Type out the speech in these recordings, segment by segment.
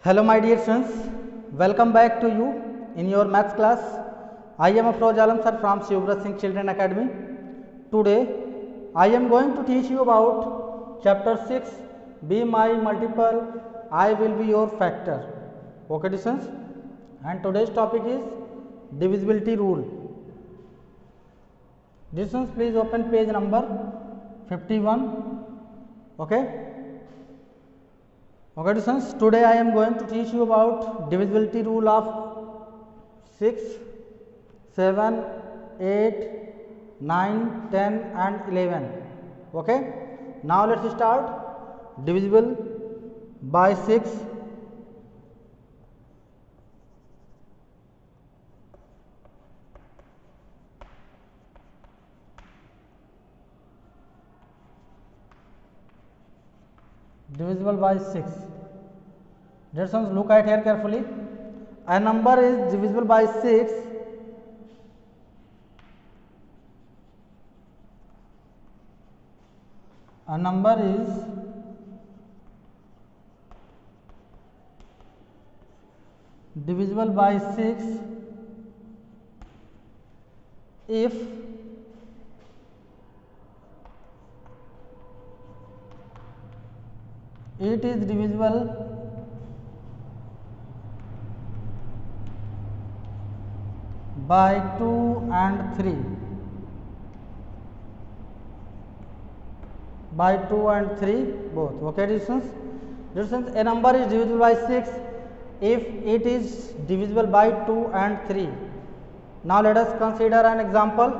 Hello my dear friends, welcome back to you in your maths class. I am Afroz Alam sir from Shivrat Singh Children Academy. Today I am going to teach you about chapter 6, Be My Multiple, I Will Be Your Factor. Okay students, and today's topic is divisibility rule. Students, please open page number 51. Okay, students, today I am going to teach you about divisibility rule of 6, 7, 8, 9, 10 and 11. Okay, now let's start. Divisible by 6. Divisible by 6. Let's look at here carefully. A number is divisible by 6 a number is divisible by 6 if it is divisible by 2 and 3. By 2 and 3 both. Okay, distance. A number is divisible by 6 if it is divisible by 2 and 3. Now let us consider an example.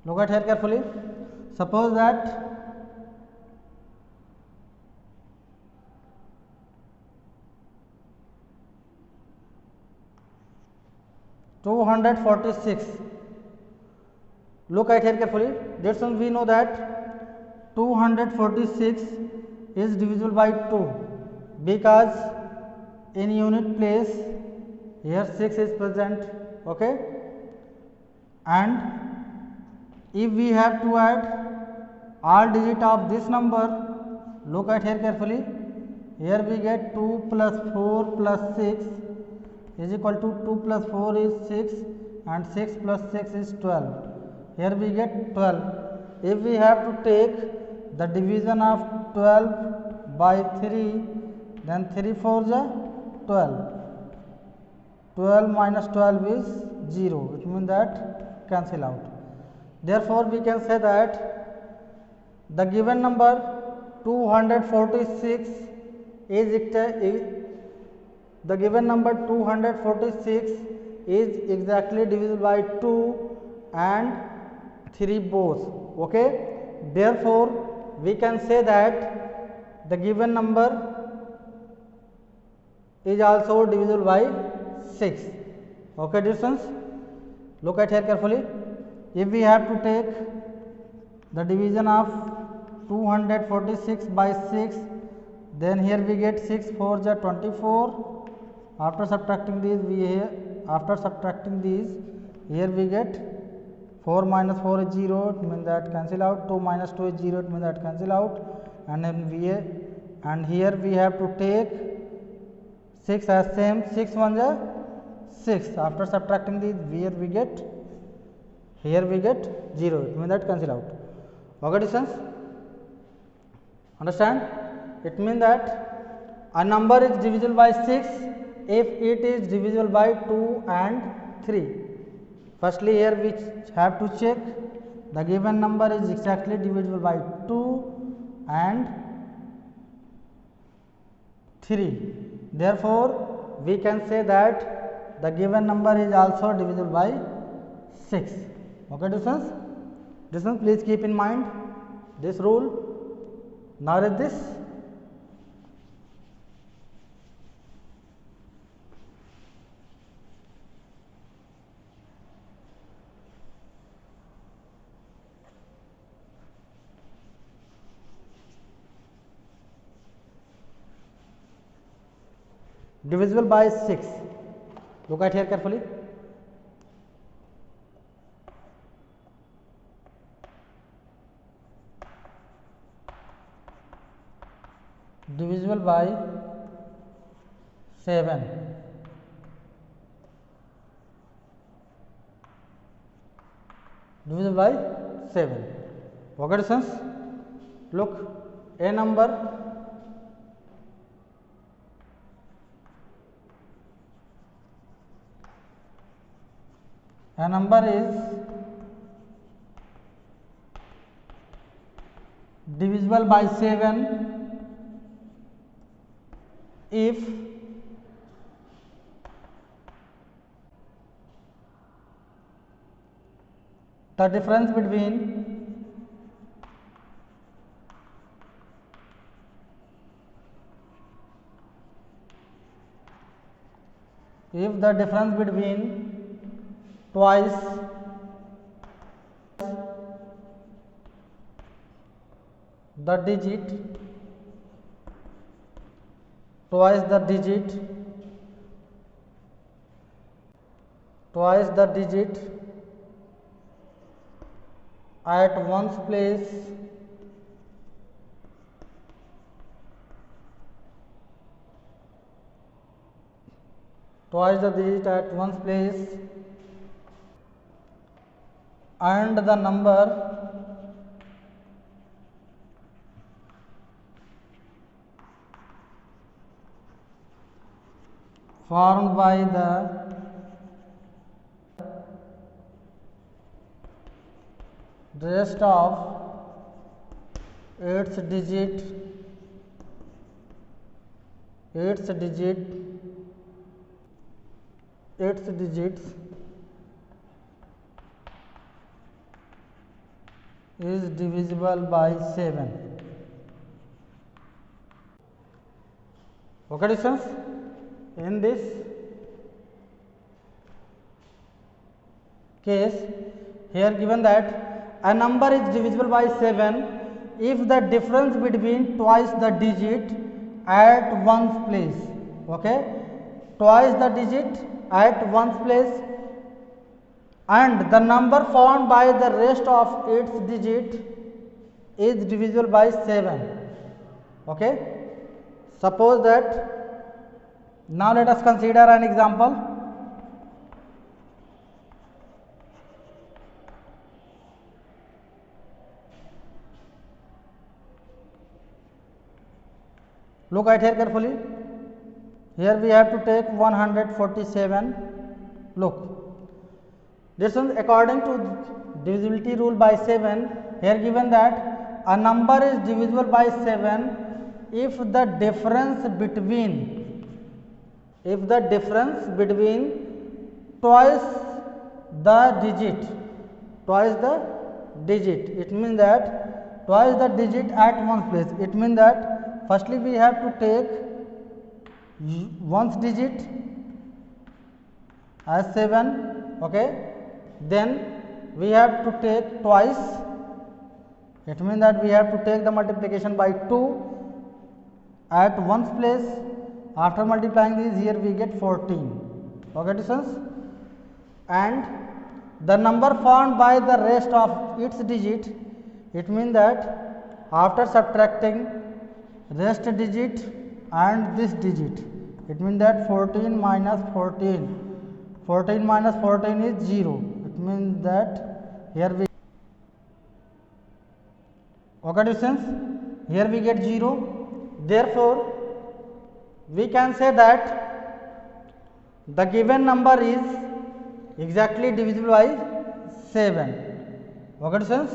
Look at here carefully. Suppose that (246). Look at here carefully. That's why we know that 246 is divisible by 2 because in unit place here 6 is present. Okay, and if we have to add all digit of this number, look at here carefully. Here we get 2 plus 4 plus 6 is equal to 2 plus 4 is 6 and 6 plus 6 is 12. Here we get 12. If we have to take the division of 12 by 3, then 3 4 is 12. 12 minus 12 is 0. It means that cancel out. Therefore, we can say that the given number 246 the given number 246 is exactly divisible by 2 and 3 both. Okay, therefore we can say that the given number is also divisible by 6. Okay, distance. Look at here carefully. If we have to take the division of 246 by 6, then here we get 6 4 is 24. After subtracting these, here we get 4 minus 4 is 0. It means that cancel out. 2 minus 2 is 0. It means that cancel out. And then and here we have to take 6 as same. 6 1 is 6. After subtracting these, here we get 0. It means that cancel out. Okay, distance. Understand? It means that a number is divisible by 6 if it is divisible by 2 and 3. Firstly, here we have to check the given number is exactly divisible by 2 and 3. Therefore, we can say that the given number is also divisible by 6. Okay, distance. Please keep in mind this rule. Now read this. Divisible by 6. Look at here carefully. divisible by 7. Divisible by 7. Okay, students? Look, a number is divisible by 7 if the difference between twice the digit at one's place and the number formed by the rest of its digits is divisible by 7. Okay, students? In this case, here given that a number is divisible by 7 if the difference between twice the digit at one's place. Okay, twice the digit at one's place and the number formed by the rest of its digit is divisible by 7. Okay, suppose that, now let us consider an example. Look at here carefully. Here we have to take 147. Look, this is according to divisibility rule by 7. Here given that a number is divisible by 7 if the difference between twice the digit, it means that twice the digit at one's place. It means that firstly we have to take one's digit as 7. Okay, then we have to take twice. It means that we have to take the multiplication by 2 at one's place. After multiplying these, here we get 14. Okay, students? And the number formed by the rest of its digit, it means that after subtracting rest digit and this digit, it means that 14 minus 14 is 0. It means that here we, okay, students, here we get 0. Therefore, we can say that the given number is exactly divisible by 7. Okay, students?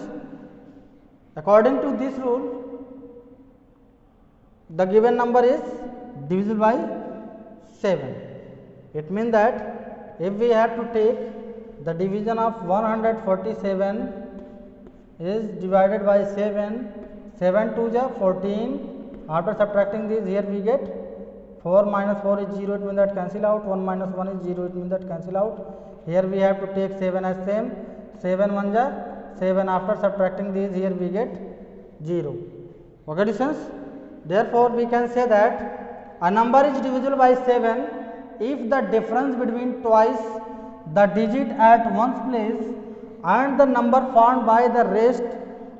According to this rule, the given number is divisible by 7. It means that if we have to take the division of 147 is divided by 7, 7 to the 14. After subtracting this, here we get 4 minus 4 is 0. It means that cancel out. 1 minus 1 is 0. It means that cancel out. Here we have to take 7 as same. 7 1 ja 7. After subtracting these, here we get 0. Okay, students? Therefore, we can say that a number is divisible by 7 if the difference between twice the digit at one's place and the number formed by the rest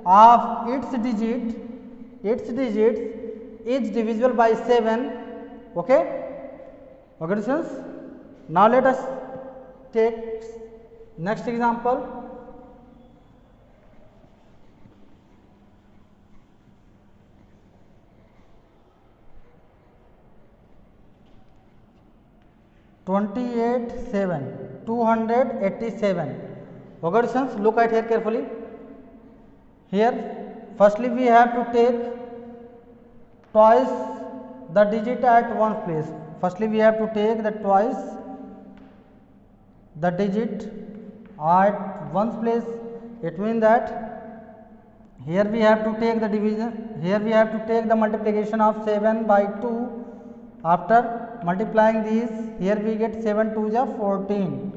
of its digits is divisible by 7. Okay, okay students. Now let us take next example. Twenty-eight 287. Okay students, look at here carefully. Here firstly we have to take twice the digit at one place. Firstly we have to take the twice the digit at one place. It means that here we have to take the division, here we have to take the multiplication of 7 by 2. After multiplying these, here we get 7 2 is 14.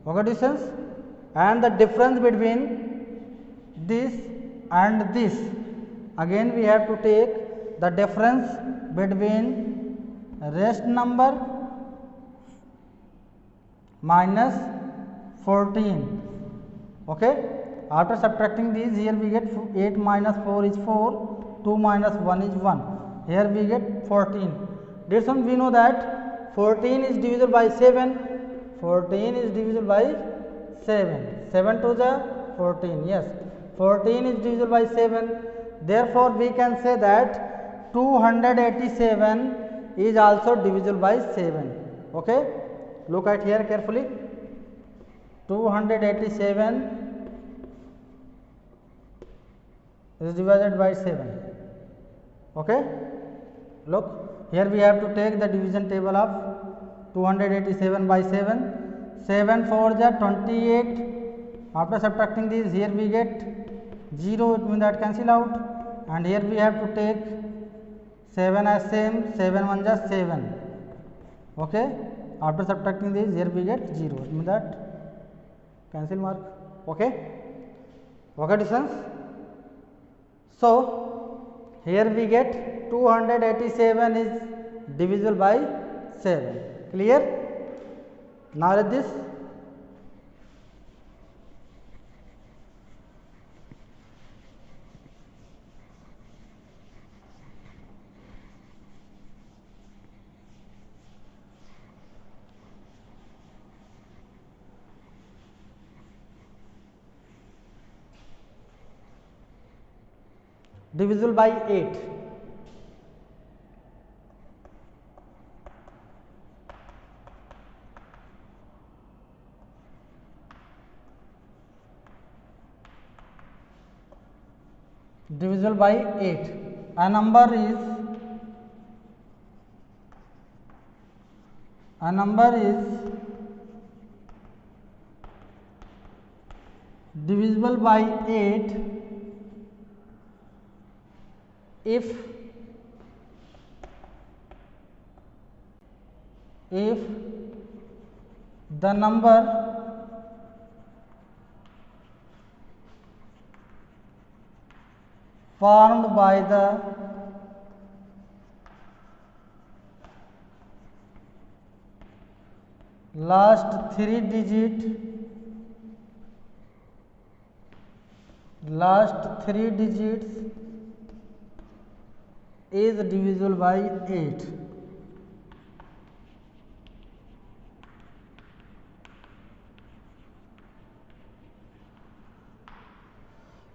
Okay distance, and the difference between this and this, again we have to take the difference between rest number minus 14. Okay, after subtracting these, here we get 8 minus 4 is 4, 2 minus 1 is 1, here we get 14. This one we know that 14 is divisible by 7, 14 is divisible by 7, 7 to the 14, yes, 14 is divisible by 7. Therefore we can say that 287 is also divisible by 7. Okay, look at here carefully. 287 is divided by 7. Okay, look, here we have to take the division table of 287 by 7. 7 4 is 28. After subtracting these, here we get 0, it means that cancel out, and here we have to take 7 as same, 7 1 is 7. Okay, after subtracting these, here we get 0, it means that cancel mark. Okay, okay distance. So here we get 287 is divisible by 7. Clear? Now let this. Divisible by 8. Divisible by 8. A number is divisible by 8 if the number formed by the last three digits is divisible by 8.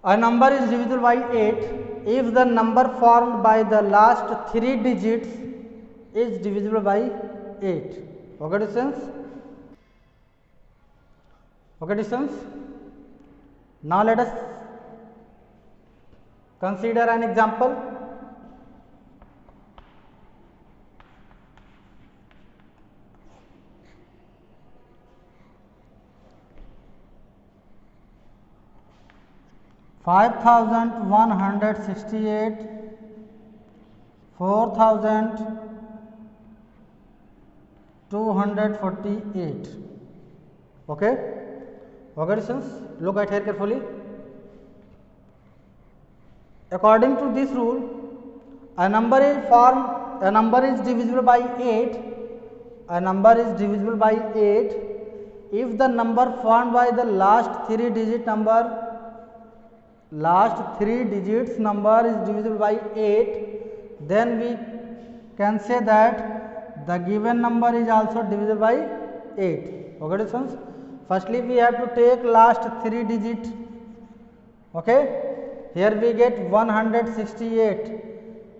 A number is divisible by 8 if the number formed by the last three digits is divisible by 8. Okay distance? Okay distance? Now let us consider an example. $5,168, $4,248. Okay, okay distance, look at here carefully. According to this rule, a number is divisible by 8. A number is divisible by 8 if the number formed by the last three digits number is divisible by 8, then we can say that the given number is also divisible by 8. Okay students, firstly we have to take last 3 digit. Okay, here we get 168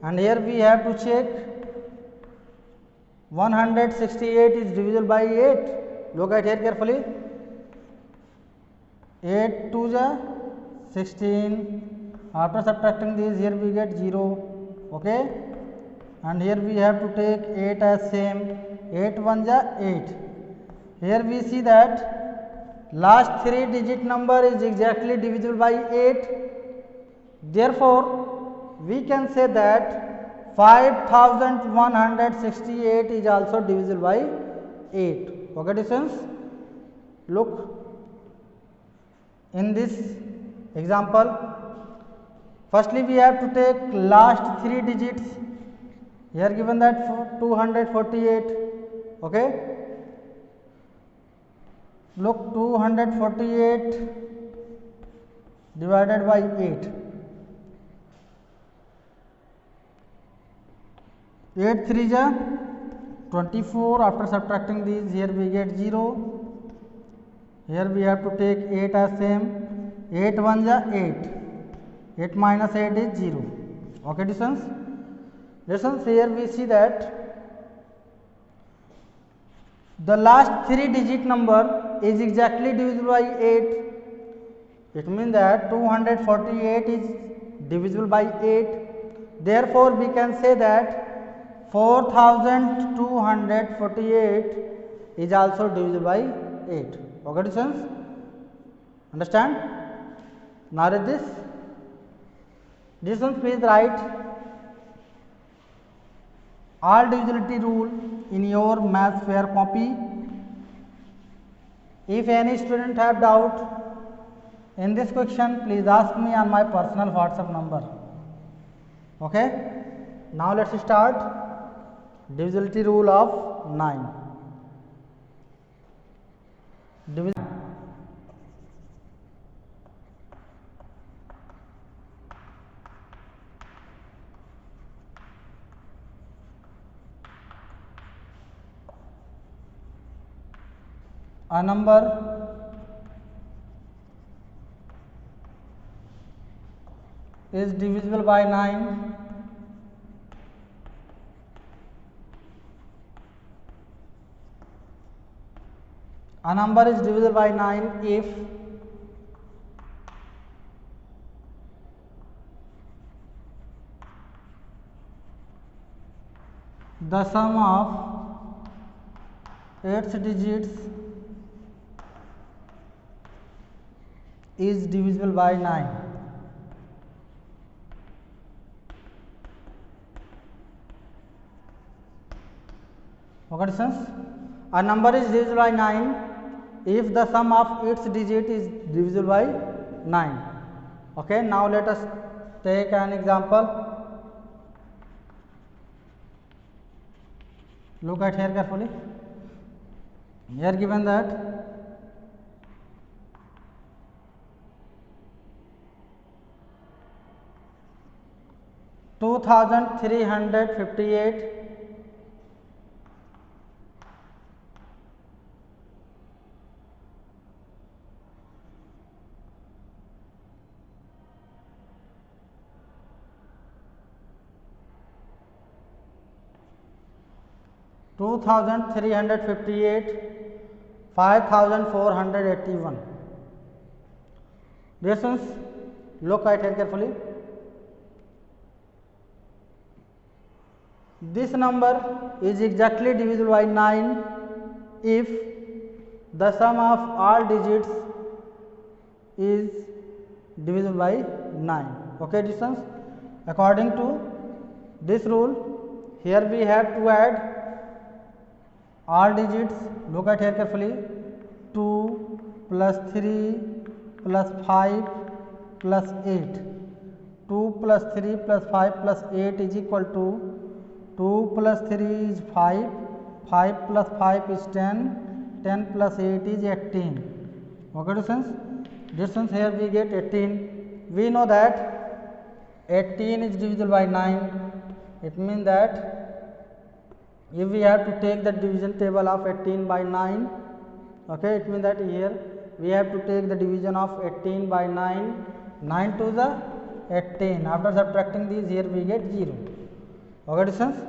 and here we have to check 168 is divisible by 8. Look at here carefully. 8 2 ja 16. After subtracting this, here we get 0. Okay, and here we have to take 8 as same. 8 1 ja 8. Here we see that last 3 digit number is exactly divisible by 8. Therefore, we can say that 5168 is also divisible by 8. Okay students, look in this example. Firstly we have to take last 3 digits. Here given that 248. Okay, look, 248 divided by 8. 8 3 ja 24. After subtracting these, here we get 0. Here we have to take 8 as same. 8 1 ja 8. 8 minus 8 is 0. Okay students, here we see that the last 3 digit number is exactly divisible by 8. It means that 248 is divisible by 8. Therefore, we can say that 4248 is also divisible by 8. Okay students, understand? Now read this. This one, please write all divisibility rule in your maths fair copy. If any student have doubt in this question, please ask me on my personal WhatsApp number. Okay, now let's start divisibility rule of 9. A number is divisible by 9 a number is divisible by 9 if the sum of its digits is divisible by 9. Okay students, a number is divisible by 9 if the sum of its digit is divisible by 9. Okay, now let us take an example. Look at here carefully. Here given that 2358 5481. Dear students, look at here carefully. This number is exactly divisible by 9 if the sum of all digits is divisible by 9. Okay students, according to this rule, here we have to add all digits. Look at here carefully. 2 plus 3 plus 5 plus 8. 2 plus 3 plus 5 plus 8 is equal to 2 plus 3 is 5, 5 plus 5 is 10, 10 plus 8 is 18. Okay students, distance here we get 18. We know that 18 is divisible by 9. it means that if we have to take the division table of 18 by 9, okay, it means that here we have to take the division of 18 by 9, 9 to the 18. After subtracting these, here we get 0. Okay, students?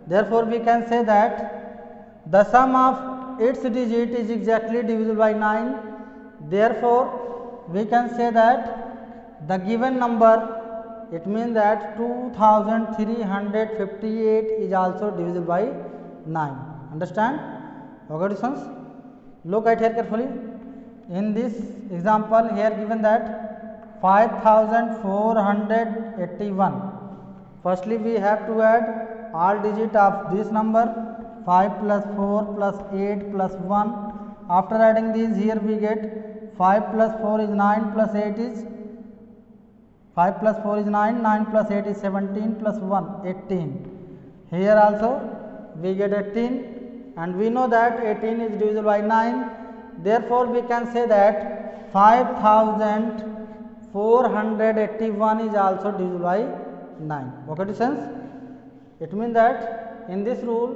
Therefore, we can say that the sum of its digit is exactly divisible by 9. Therefore, we can say that the given number, it means that 2358 is also divisible by 9. Understand? Okay, students? Look at here carefully. In this example, here given that 5481. Firstly, we have to add all digit of this number, 5 plus 4 plus 8 plus 1. After adding these, here we get 5 plus 4 is 9 plus 8 is 5 plus 4 is 9, 9 plus 8 is 17 plus 1, 18. Here also we get 18, and we know that 18 is divisible by 9. Therefore, we can say that 5481 is also divisible by 9. Okay, sense? It means that in this rule,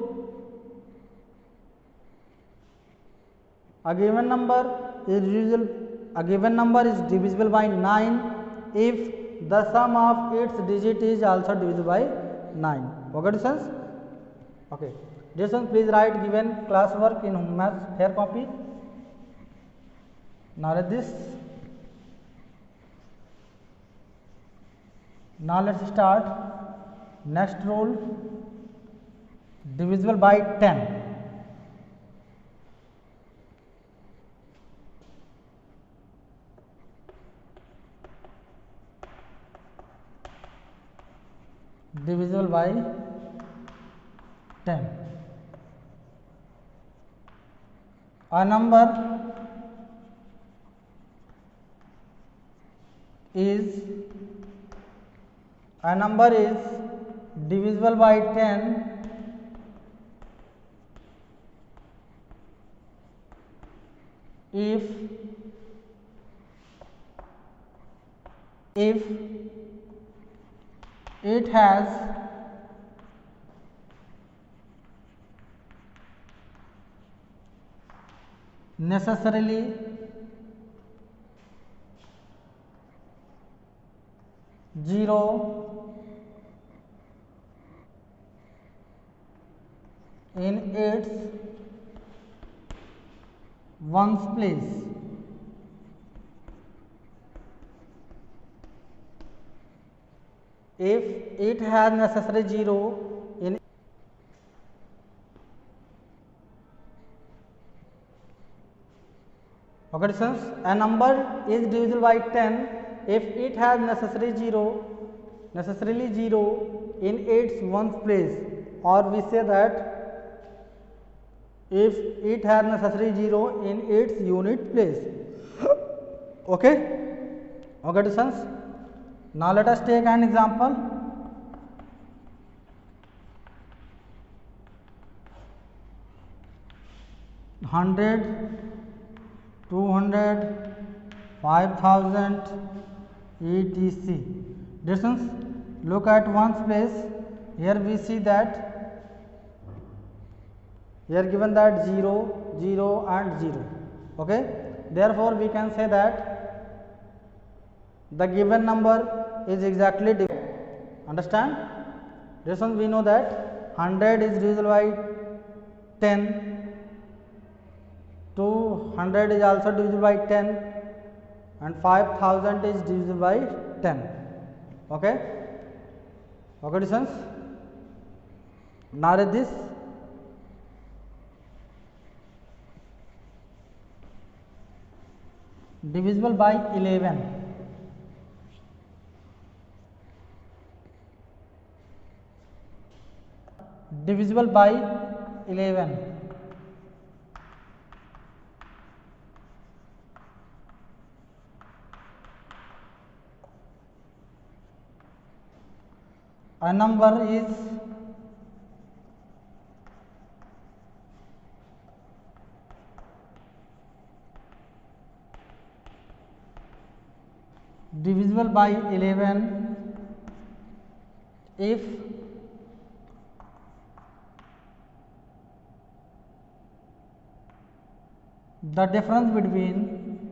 a given number is divisible by 9 if the sum of its digit is also divisible by 9. Okay, sense? Okay. Jason, please write given classwork in maths fair copy. Now let this. Now let's start. Next rule, divisible by 10. Divisible by 10. A number is divisible by 10 if it has necessarily zero in its ones place. If it has necessary zero in okay, students, a number is divisible by 10 if it has necessarily zero in its ones place, or we say that if it has necessary zero in its unit place. Okay, students. Now let us take an example. 100, 200, 5000, etc. Distance. Look at ones place. Here we see that here given that 0, 0 and 0. Okay. Therefore, we can say that the given number is exactly divisible. Understand? Reason we know that 100 is divisible by 10, 200 is also divisible by 10, and 5000 is divisible by 10. Okay? Okay, distance. Now read this. Divisible by 11. Divisible by 11. A number is divisible by 11 if the difference between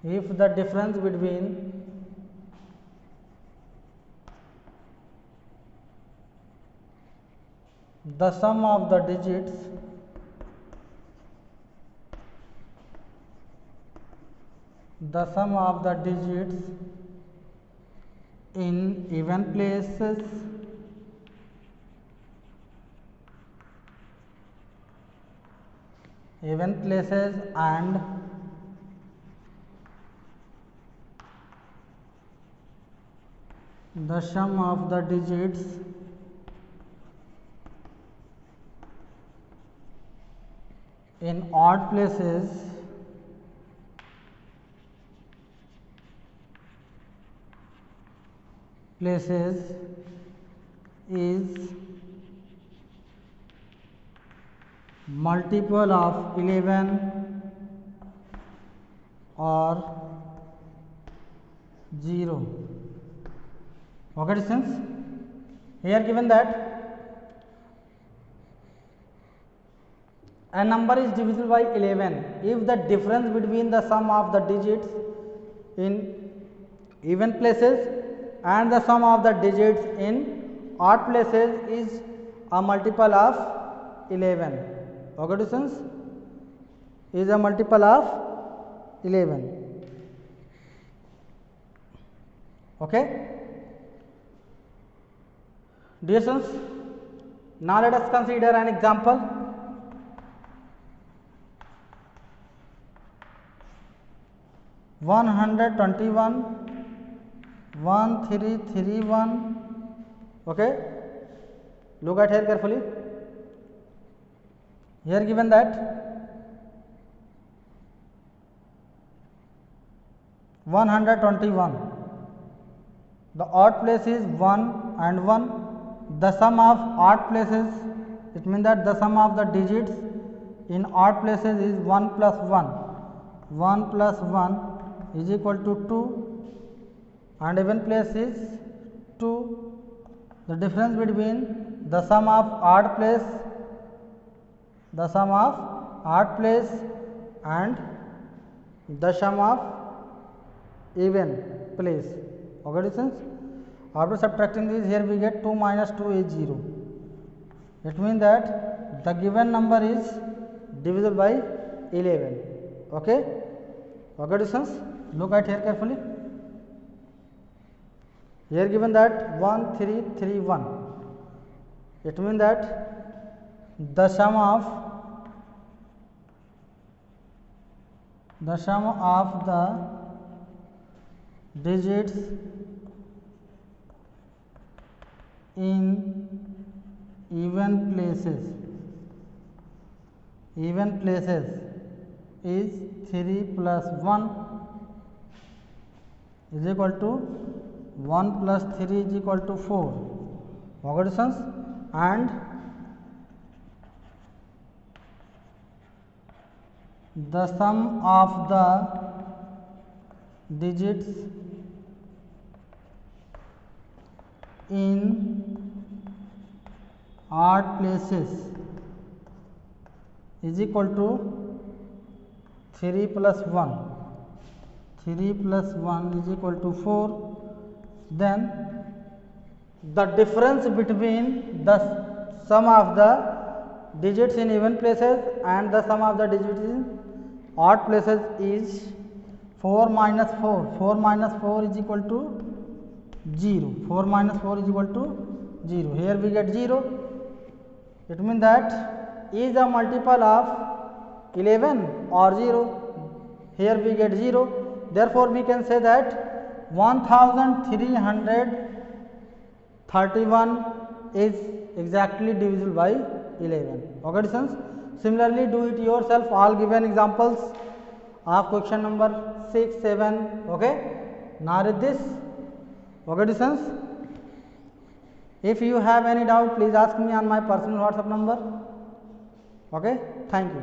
if the difference between the sum of the digits in even places and the sum of the digits in odd places is multiple of 11 or 0. Okay, students, here given that a number is divisible by 11 if the difference between the sum of the digits in even places and the sum of the digits in odd places is a multiple of 11. Okay, students, is a multiple of 11. Okay, dear students, now let us consider an example. One 1331. Okay, look at here carefully. Here given that 121, the odd place is 1 and 1. The sum of odd places, it means that the sum of the digits in odd places is 1 plus 1. 1 plus 1 is equal to 2 and even place is 2. The difference between the sum of odd place and the sum of even place. Okay, students, after subtracting this, here we get 2 minus 2 is 0. It means that the given number is divisible by 11. Okay, students, look at here carefully. Here given that 1331, it means that the sum of the digits in even places is 3 plus 1 is equal to 1 plus 3 is equal to 4. Okay, students, and the sum of the digits in odd places is equal to 3 plus 1. 3 plus 1 is equal to 4. Then the difference between the sum of the digits in even places and the sum of the digits in odd places is 4 minus 4. 4 minus 4 is equal to 0. 4 minus 4 is equal to 0. Here we get 0. It means that is a multiple of 11 or 0. Here we get 0. Therefore, we can say that 1331 is exactly divisible by 11. Okay, students. Similarly, do it yourself. All given examples of question number 6, 7. Okay. Now read this. Okay, students. If you have any doubt, please ask me on my personal WhatsApp number. Okay. Thank you.